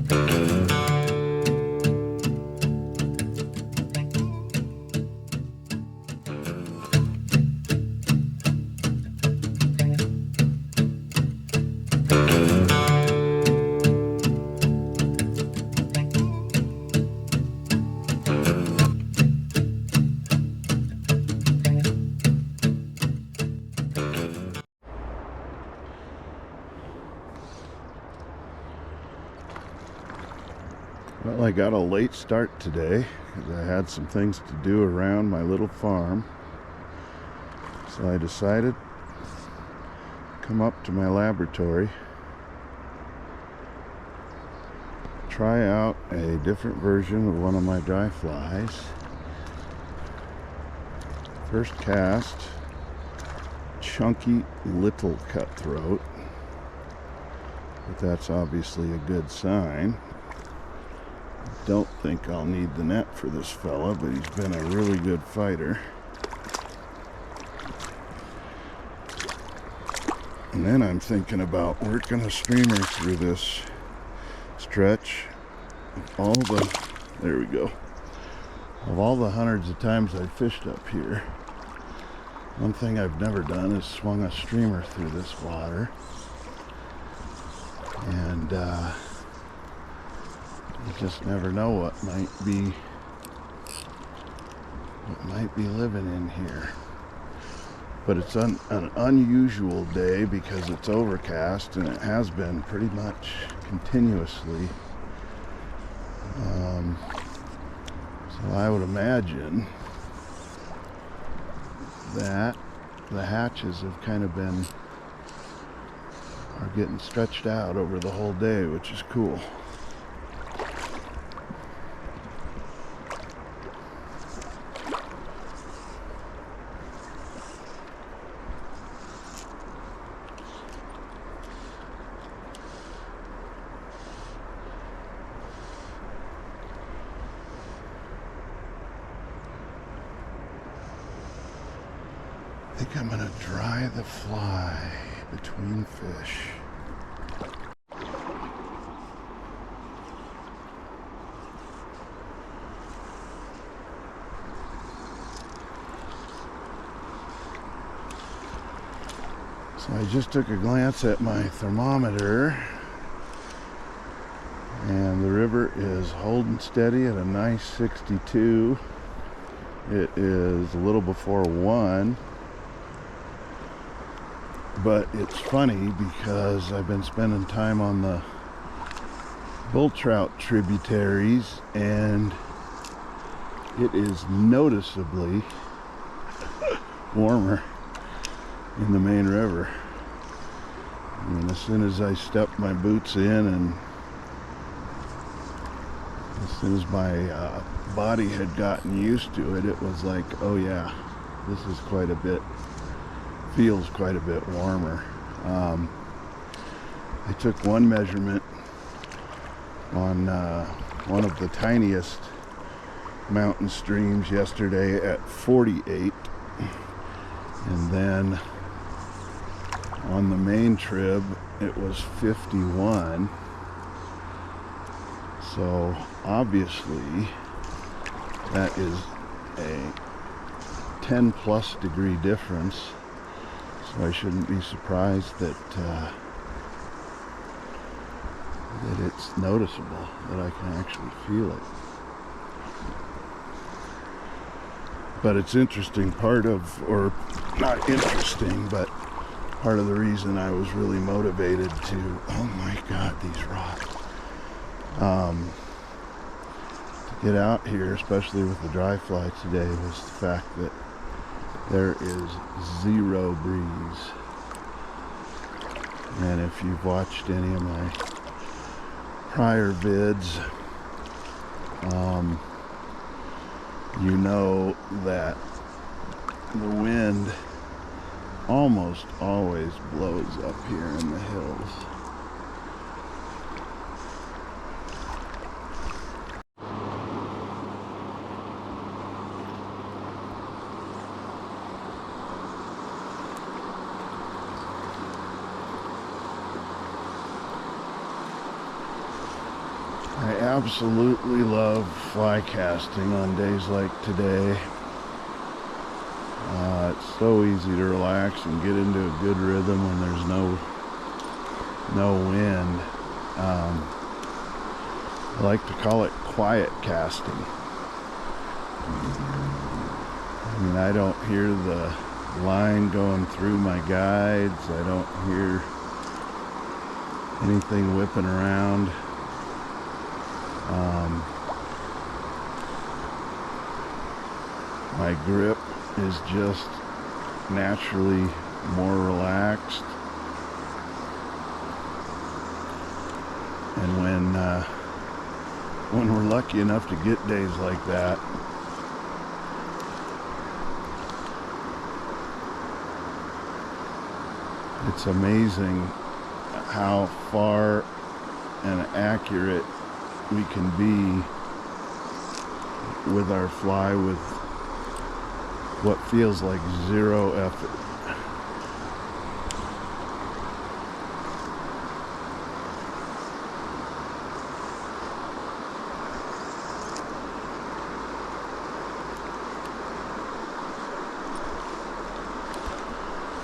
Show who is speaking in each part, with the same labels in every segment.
Speaker 1: Well, I got a late start today because I had some things to do around my little farm. So I decided to come up to my laboratory, try out a different version of one of my dry flies. First cast, chunky little cutthroat, but that's obviously a good sign. Don't think I'll need the net for this fella, but he's been a really good fighter. And then I'm thinking about working a streamer through this stretch of all the, there we go, of all the hundreds of times I've fished up here. One thing I've never done is swung a streamer through this water. And you just never know what might be living in here. But it's an unusual day because it's overcast, and it has been pretty much continuously. So I would imagine that the hatches have kind of are getting stretched out over the whole day, which is cool. I think I'm gonna dry the fly between fish. So I just took a glance at my thermometer, and the river is holding steady at a nice 62. It is a little before 1. But it's funny because I've been spending time on the bull trout tributaries, and it is noticeably warmer in the main river. I mean, as soon as I stepped my boots in, and as soon as my body had gotten used to it, it was like, oh yeah, this is quite a bit, feels quite a bit warmer. I took one measurement on one of the tiniest mountain streams yesterday at 48, and then on the main trib it was 51. So obviously that is a 10 plus degree difference. So I shouldn't be surprised that it's noticeable, that I can actually feel it. But it's interesting, or not interesting, but part of the reason I was really motivated to, oh my God, these rocks, to get out here, especially with the dry fly today, was the fact that there is zero breeze. And if you've watched any of my prior vids, you know that the wind almost always blows up here in the hills. absolutely love fly casting on days like today. It's so easy to relax and get into a good rhythm when there's no wind. I like to call it quiet casting. I mean, I don't hear the line going through my guides. I don't hear anything whipping around. My grip is just naturally more relaxed. And when we're lucky enough to get days like that, it's amazing how far and accurate we can be with our fly with what feels like zero effort.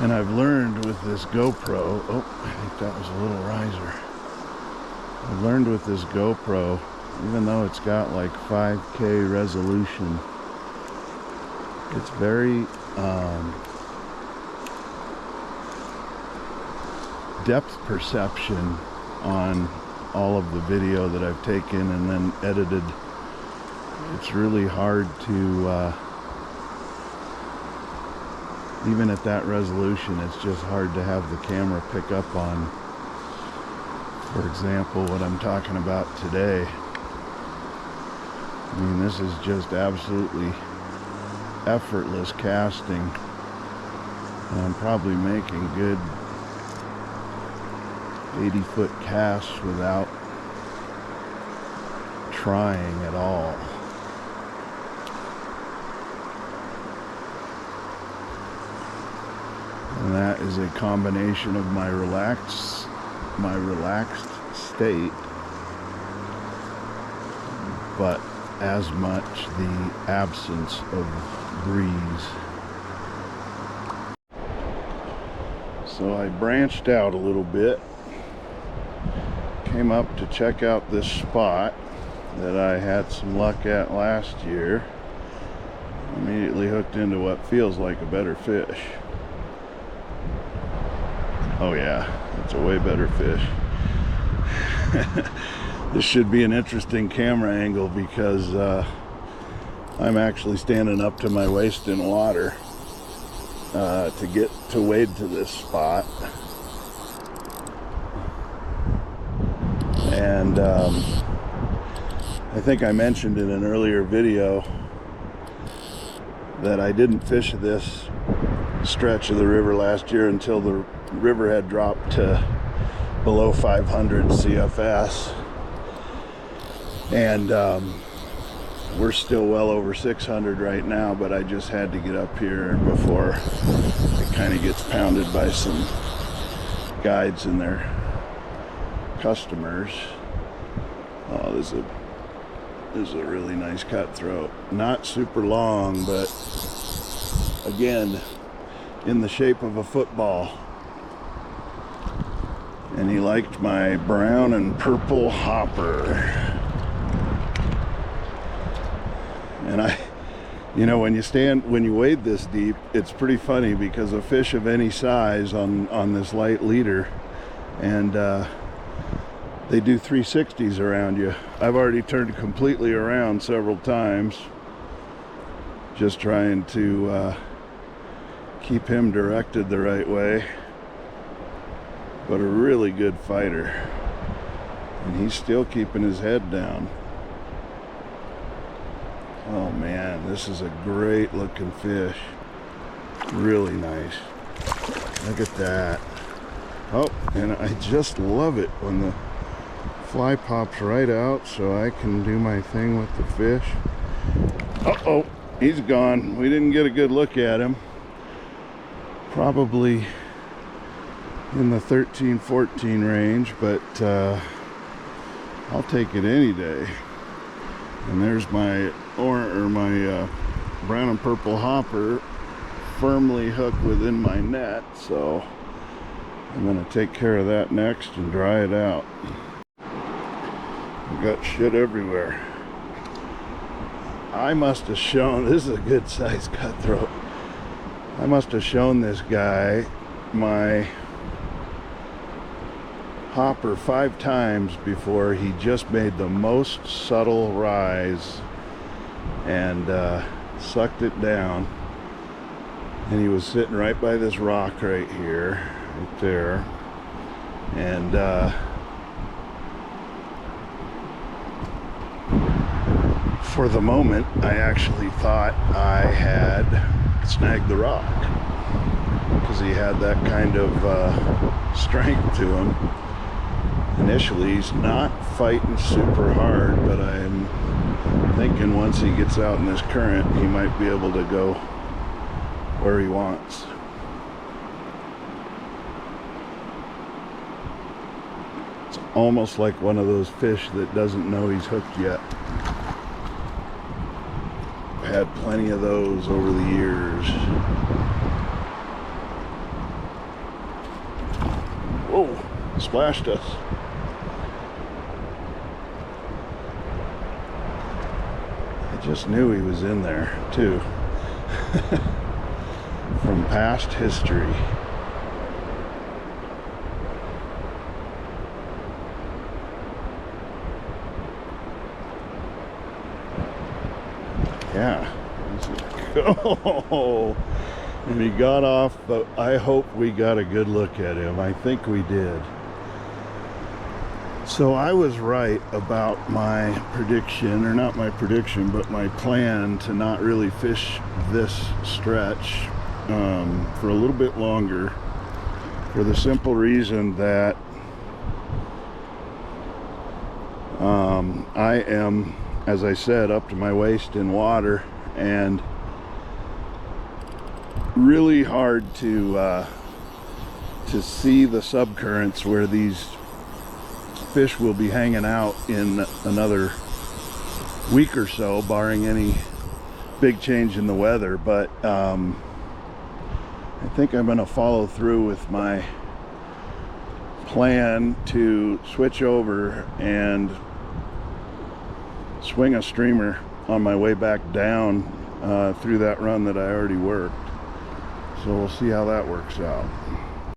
Speaker 1: And I've learned with this GoPro, oh, I think that was a little riser. I've learned with this GoPro, even though it's got like 5K resolution, it's very depth perception on all of the video that I've taken and then edited. It's really hard to even at that resolution, it's just hard to have the camera pick up on, for example, what I'm talking about today. I mean, this is just absolutely effortless casting. And I'm probably making good 80-foot casts without trying at all. And that is a combination of my relaxed state, but as much the absence of breeze. So I branched out a little bit, came up to check out this spot that I had some luck at last year. Immediately hooked into what feels like a better fish. Oh yeah, that's a way better fish. This should be an interesting camera angle because I'm actually standing up to my waist in water to get to wade to this spot. And I think I mentioned in an earlier video that I didn't fish this stretch of the river last year until the river had dropped to below 500 CFS, and we're still well over 600 right now, but I just had to get up here before it kind of gets pounded by some guides and their customers. Oh, this is a really nice cutthroat. Not super long, but again, in the shape of a football. And he liked my brown and purple hopper. And when you wade this deep, it's pretty funny because a fish of any size on this light leader, and they do 360s around you. I've already turned completely around several times, just trying to keep him directed the right way. But a really good fighter, and he's still keeping his head down. Oh man, this is a great looking fish. Really nice. Look at that. Oh, and I just love it when the fly pops right out so I can do my thing with the fish. Uh-oh, he's gone. We didn't get a good look at him. Probably in the 13-14 range, but I'll take it any day. And there's my my brown and purple hopper firmly hooked within my net, so I'm going to take care of that next and dry it out. I've got shit everywhere. I must have shown, this is a good size cutthroat, I must have shown this guy my hopper 5 times before he just made the most subtle rise and sucked it down. And he was sitting right by this rock right here, right there, and for the moment I actually thought I had snagged the rock, because he had that kind of strength to him. Initially he's not fighting super hard, but I'm thinking once he gets out in this current he might be able to go where he wants. It's almost like one of those fish that doesn't know he's hooked yet. I've had plenty of those over the years. Whoa, splashed us. I just knew he was in there too. From past history. Yeah. Oh, and he got off, but I hope we got a good look at him. I think we did. So I was right about my prediction, or not my prediction, but my plan to not really fish this stretch for a little bit longer, for the simple reason that I am, as I said, up to my waist in water, and really hard to see the subcurrents where these fish will be hanging out in another week or so, barring any big change in the weather. But I think I'm going to follow through with my plan to switch over and swing a streamer on my way back down through that run that I already worked. So we'll see how that works out.